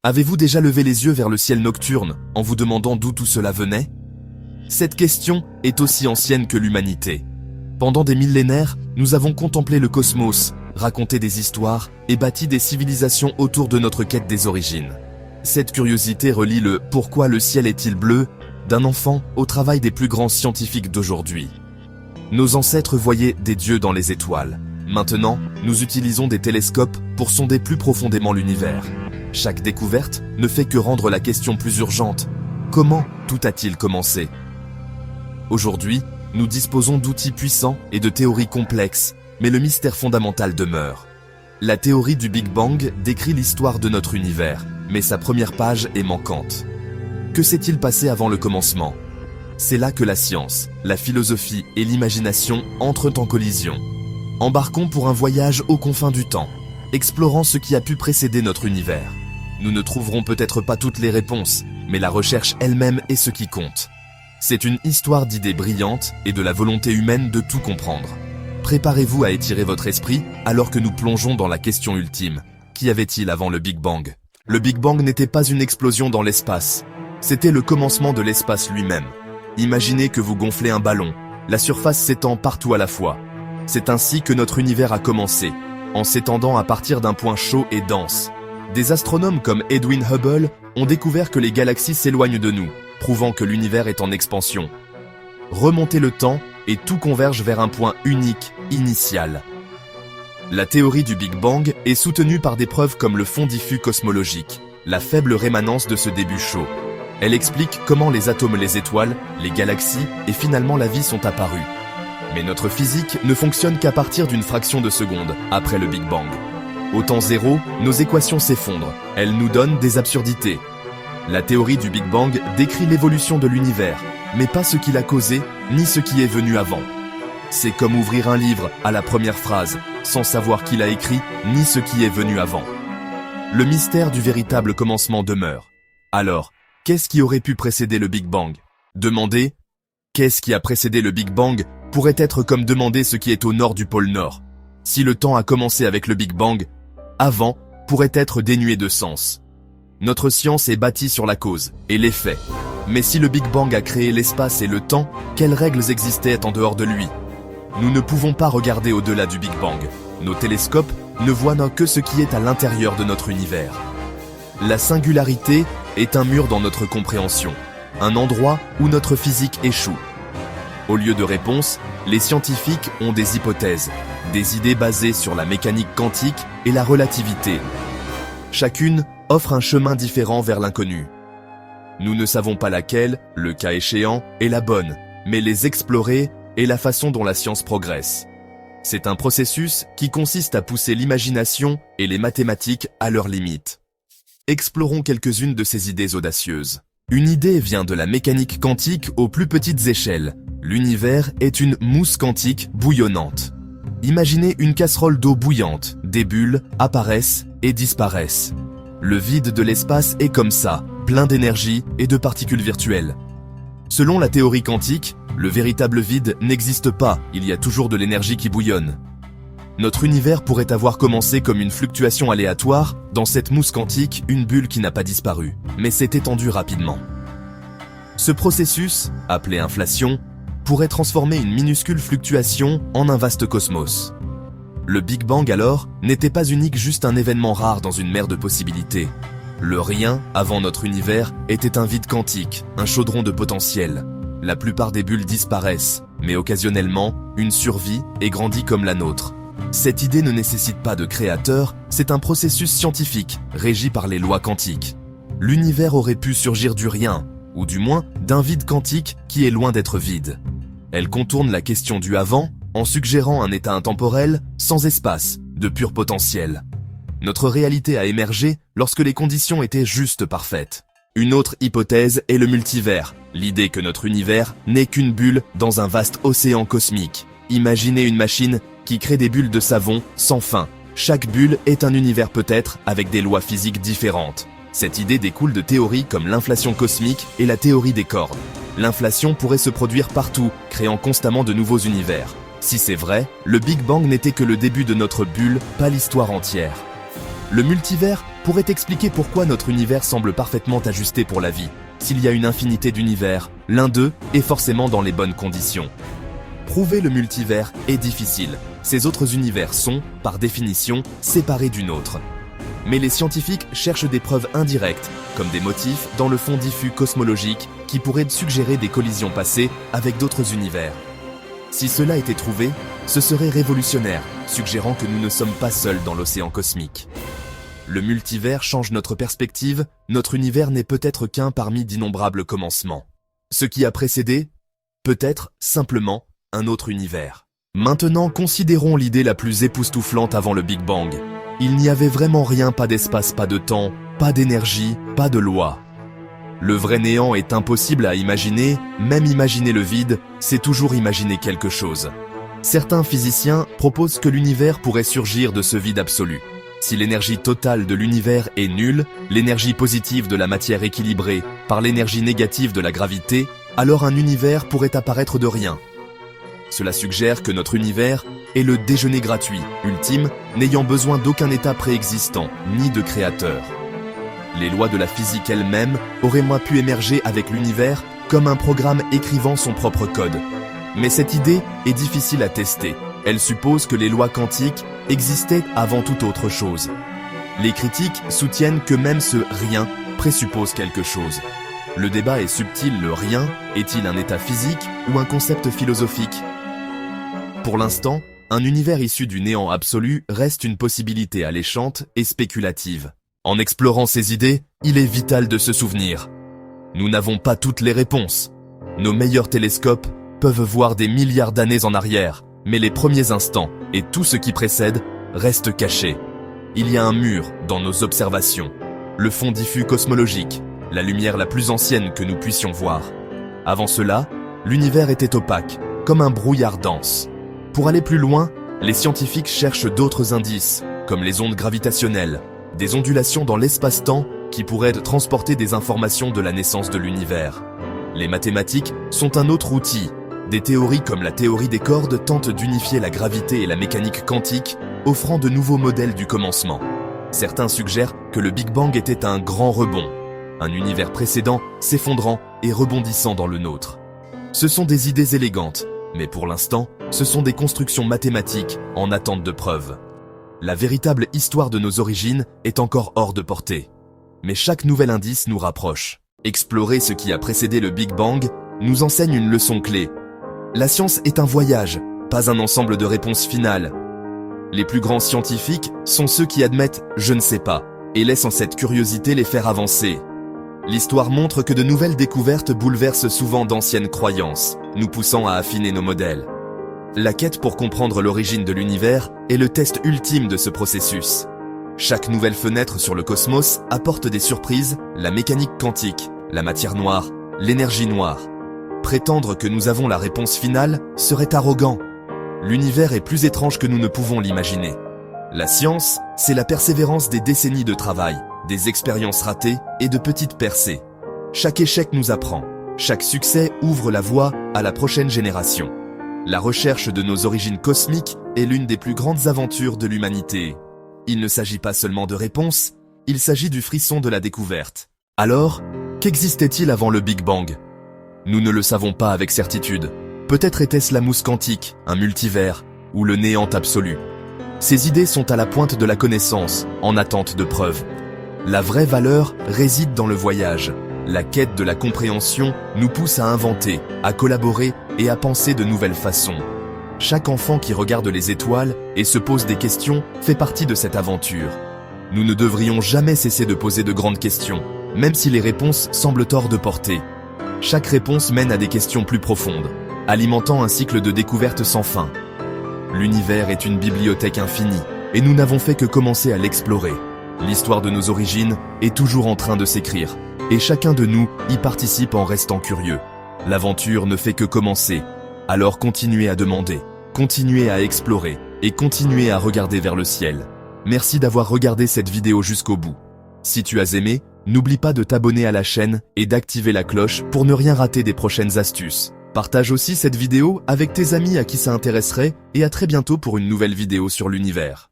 Avez-vous déjà levé les yeux vers le ciel nocturne en vous demandant d'où tout cela venait? Cette question est aussi ancienne que l'humanité. Pendant des millénaires, nous avons contemplé le cosmos, raconté des histoires et bâti des civilisations autour de notre quête des origines. Cette curiosité relie le « Pourquoi le ciel est-il bleu ?» d'un enfant au travail des plus grands scientifiques d'aujourd'hui. Nos ancêtres voyaient des dieux dans les étoiles. Maintenant, nous utilisons des télescopes pour sonder plus profondément l'univers. Chaque découverte ne fait que rendre la question plus urgente. Comment tout a-t-il commencé? Aujourd'hui, nous disposons d'outils puissants et de théories complexes, mais le mystère fondamental demeure. La théorie du Big Bang décrit l'histoire de notre univers, mais sa première page est manquante. Que s'est-il passé avant le commencement? C'est là que la science, la philosophie et l'imagination entrent en collision. Embarquons pour un voyage aux confins du temps, explorant ce qui a pu précéder notre univers. Nous ne trouverons peut-être pas toutes les réponses, mais la recherche elle-même est ce qui compte. C'est une histoire d'idées brillantes et de la volonté humaine de tout comprendre. Préparez-vous à étirer votre esprit alors que nous plongeons dans la question ultime. Qu'y avait-il avant le Big Bang? Le Big Bang n'était pas une explosion dans l'espace. C'était le commencement de l'espace lui-même. Imaginez que vous gonflez un ballon, la surface s'étend partout à la fois. C'est ainsi que notre univers a commencé, en s'étendant à partir d'un point chaud et dense. Des astronomes comme Edwin Hubble ont découvert que les galaxies s'éloignent de nous, prouvant que l'univers est en expansion. Remontez le temps et tout converge vers un point unique, initial. La théorie du Big Bang est soutenue par des preuves comme le fond diffus cosmologique, la faible rémanence de ce début chaud. Elle explique comment les atomes, les étoiles, les galaxies et finalement la vie sont apparus. Mais notre physique ne fonctionne qu'à partir d'une fraction de seconde après le Big Bang. Au temps zéro, nos équations s'effondrent, elles nous donnent des absurdités. La théorie du Big Bang décrit l'évolution de l'univers, mais pas ce qui l'a causé, ni ce qui est venu avant. C'est comme ouvrir un livre à la première phrase, sans savoir qui l'a écrit, ni ce qui est venu avant. Le mystère du véritable commencement demeure. Alors, qu'est-ce qui aurait pu précéder le Big Bang? Demander « Qu'est-ce qui a précédé le Big Bang ?» pourrait être comme demander ce qui est au nord du pôle Nord. Si le temps a commencé avec le Big Bang, avant pourrait être dénué de sens. Notre science est bâtie sur la cause et l'effet. Mais si le Big Bang a créé l'espace et le temps, quelles règles existaient en dehors de lui? Nous ne pouvons pas regarder au-delà du Big Bang. Nos télescopes ne voient que ce qui est à l'intérieur de notre univers. La singularité est un mur dans notre compréhension, un endroit où notre physique échoue. Au lieu de réponses, les scientifiques ont des hypothèses, des idées basées sur la mécanique quantique et la relativité. Chacune offre un chemin différent vers l'inconnu. Nous ne savons pas laquelle, le cas échéant, est la bonne, mais les explorer est la façon dont la science progresse. C'est un processus qui consiste à pousser l'imagination et les mathématiques à leurs limites. Explorons quelques-unes de ces idées audacieuses. Une idée vient de la mécanique quantique aux plus petites échelles. L'univers est une mousse quantique bouillonnante. Imaginez une casserole d'eau bouillante, des bulles apparaissent et disparaissent. Le vide de l'espace est comme ça, plein d'énergie et de particules virtuelles. Selon la théorie quantique, le véritable vide n'existe pas, il y a toujours de l'énergie qui bouillonne. Notre univers pourrait avoir commencé comme une fluctuation aléatoire, dans cette mousse quantique, une bulle qui n'a pas disparu, mais s'est étendue rapidement. Ce processus, appelé inflation, pourrait transformer une minuscule fluctuation en un vaste cosmos. Le Big Bang alors n'était pas unique, juste un événement rare dans une mer de possibilités. Le rien, avant notre univers, était un vide quantique, un chaudron de potentiel. La plupart des bulles disparaissent, mais occasionnellement, une survit et grandit comme la nôtre. Cette idée ne nécessite pas de créateur, c'est un processus scientifique, régi par les lois quantiques. L'univers aurait pu surgir du rien, ou du moins d'un vide quantique qui est loin d'être vide. Elle contourne la question du avant en suggérant un état intemporel, sans espace, de pur potentiel. Notre réalité a émergé lorsque les conditions étaient juste parfaites. Une autre hypothèse est le multivers, l'idée que notre univers n'est qu'une bulle dans un vaste océan cosmique. Imaginez une machine qui crée des bulles de savon sans fin. Chaque bulle est un univers peut-être avec des lois physiques différentes. Cette idée découle de théories comme l'inflation cosmique et la théorie des cordes. L'inflation pourrait se produire partout, créant constamment de nouveaux univers. Si c'est vrai, le Big Bang n'était que le début de notre bulle, pas l'histoire entière. Le multivers pourrait expliquer pourquoi notre univers semble parfaitement ajusté pour la vie. S'il y a une infinité d'univers, l'un d'eux est forcément dans les bonnes conditions. Prouver le multivers est difficile. Ces autres univers sont, par définition, séparés d'une autre. Mais les scientifiques cherchent des preuves indirectes, comme des motifs dans le fond diffus cosmologique qui pourraient suggérer des collisions passées avec d'autres univers. Si cela était trouvé, ce serait révolutionnaire, suggérant que nous ne sommes pas seuls dans l'océan cosmique. Le multivers change notre perspective, notre univers n'est peut-être qu'un parmi d'innombrables commencements. Ce qui a précédé, peut-être simplement un autre univers. Maintenant, considérons l'idée la plus époustouflante avant le Big Bang. Il n'y avait vraiment rien, pas d'espace, pas de temps, pas d'énergie, pas de loi. Le vrai néant est impossible à imaginer, même imaginer le vide, c'est toujours imaginer quelque chose. Certains physiciens proposent que l'univers pourrait surgir de ce vide absolu. Si l'énergie totale de l'univers est nulle, l'énergie positive de la matière équilibrée par l'énergie négative de la gravité, alors un univers pourrait apparaître de rien. Cela suggère que notre univers est le déjeuner gratuit, ultime, n'ayant besoin d'aucun état préexistant, ni de créateur. Les lois de la physique elles-mêmes auraient moins pu émerger avec l'univers comme un programme écrivant son propre code. Mais cette idée est difficile à tester. Elle suppose que les lois quantiques existaient avant toute autre chose. Les critiques soutiennent que même ce rien présuppose quelque chose. Le débat est subtil, le rien est-il un état physique ou un concept philosophique ? Pour l'instant, un univers issu du néant absolu reste une possibilité alléchante et spéculative. En explorant ces idées, il est vital de se souvenir. Nous n'avons pas toutes les réponses. Nos meilleurs télescopes peuvent voir des milliards d'années en arrière, mais les premiers instants et tout ce qui précède restent cachés. Il y a un mur dans nos observations, le fond diffus cosmologique, la lumière la plus ancienne que nous puissions voir. Avant cela, l'univers était opaque, comme un brouillard dense. Pour aller plus loin, les scientifiques cherchent d'autres indices, comme les ondes gravitationnelles, des ondulations dans l'espace-temps qui pourraient transporter des informations de la naissance de l'univers. Les mathématiques sont un autre outil. Des théories comme la théorie des cordes tentent d'unifier la gravité et la mécanique quantique, offrant de nouveaux modèles du commencement. Certains suggèrent que le Big Bang était un grand rebond, un univers précédent s'effondrant et rebondissant dans le nôtre. Ce sont des idées élégantes, mais pour l'instant, ce sont des constructions mathématiques en attente de preuves. La véritable histoire de nos origines est encore hors de portée. Mais chaque nouvel indice nous rapproche. Explorer ce qui a précédé le Big Bang nous enseigne une leçon clé. La science est un voyage, pas un ensemble de réponses finales. Les plus grands scientifiques sont ceux qui admettent « je ne sais pas » et laissent en cette curiosité les faire avancer. L'histoire montre que de nouvelles découvertes bouleversent souvent d'anciennes croyances, nous poussant à affiner nos modèles. La quête pour comprendre l'origine de l'univers est le test ultime de ce processus. Chaque nouvelle fenêtre sur le cosmos apporte des surprises, la mécanique quantique, la matière noire, l'énergie noire. Prétendre que nous avons la réponse finale serait arrogant. L'univers est plus étrange que nous ne pouvons l'imaginer. La science, c'est la persévérance des décennies de travail, des expériences ratées et de petites percées. Chaque échec nous apprend, chaque succès ouvre la voie à la prochaine génération. La recherche de nos origines cosmiques est l'une des plus grandes aventures de l'humanité. Il ne s'agit pas seulement de réponses, il s'agit du frisson de la découverte. Alors, qu'existait-il avant le Big Bang ? Nous ne le savons pas avec certitude. Peut-être était-ce la mousse quantique, un multivers, ou le néant absolu. Ces idées sont à la pointe de la connaissance, en attente de preuves. La vraie valeur réside dans le voyage. La quête de la compréhension nous pousse à inventer, à collaborer et à penser de nouvelles façons. Chaque enfant qui regarde les étoiles et se pose des questions fait partie de cette aventure. Nous ne devrions jamais cesser de poser de grandes questions, même si les réponses semblent hors de portée. Chaque réponse mène à des questions plus profondes, alimentant un cycle de découvertes sans fin. L'univers est une bibliothèque infinie, et nous n'avons fait que commencer à l'explorer. L'histoire de nos origines est toujours en train de s'écrire, et chacun de nous y participe en restant curieux. L'aventure ne fait que commencer, alors continuez à demander, continuez à explorer, et continuez à regarder vers le ciel. Merci d'avoir regardé cette vidéo jusqu'au bout. Si tu as aimé, n'oublie pas de t'abonner à la chaîne et d'activer la cloche pour ne rien rater des prochaines astuces. Partage aussi cette vidéo avec tes amis à qui ça intéresserait et à très bientôt pour une nouvelle vidéo sur l'univers.